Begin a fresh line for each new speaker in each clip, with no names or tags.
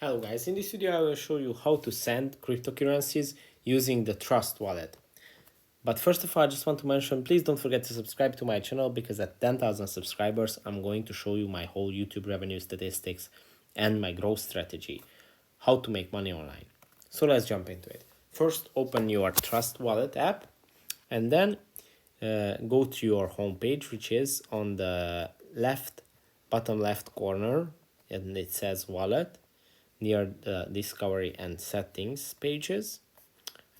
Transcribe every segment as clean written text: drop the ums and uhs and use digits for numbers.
Hello guys, in this video I will show you how to send cryptocurrencies using the Trust wallet. But first of all, I just want to mention, please don't forget to subscribe to my channel because at 10,000 subscribers, I'm going to show you my whole YouTube revenue statistics and my growth strategy, how to make money online. So let's jump into it. First, open your Trust wallet app and then go to your homepage, which is on the bottom left corner, and it says wallet near the discovery and settings pages.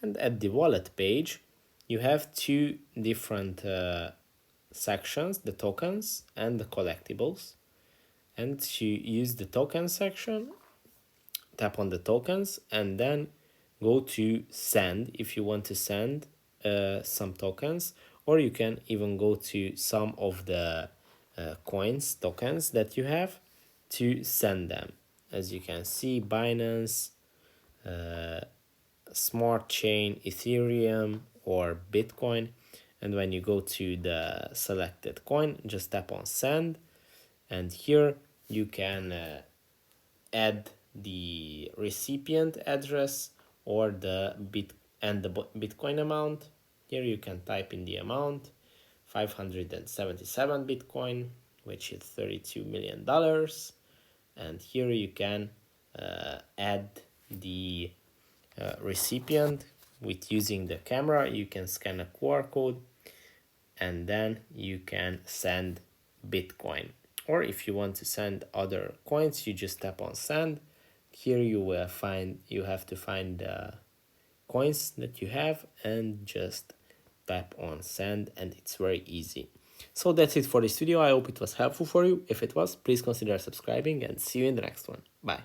And at the wallet page you have two different sections, the tokens and the collectibles. And to use the token section, tap on the tokens and then go to send if you want to send some tokens, or you can even go to some of the tokens that you have to send them. As you can see, Binance, Smart Chain, Ethereum, or Bitcoin. And when you go to the selected coin, just tap on send, and here you can add the recipient address or the Bitcoin amount. Here you can type in the amount, 577 Bitcoin, which is $32 million. And here you can add the recipient with using the camera. You can scan a QR code and then you can send Bitcoin. Or if you want to send other coins, you just tap on send. Here you have to find the coins that you have and just tap on send, and it's very easy. So that's it for this video. I hope it was helpful for you. If it was, please consider subscribing and see you in the next one. Bye.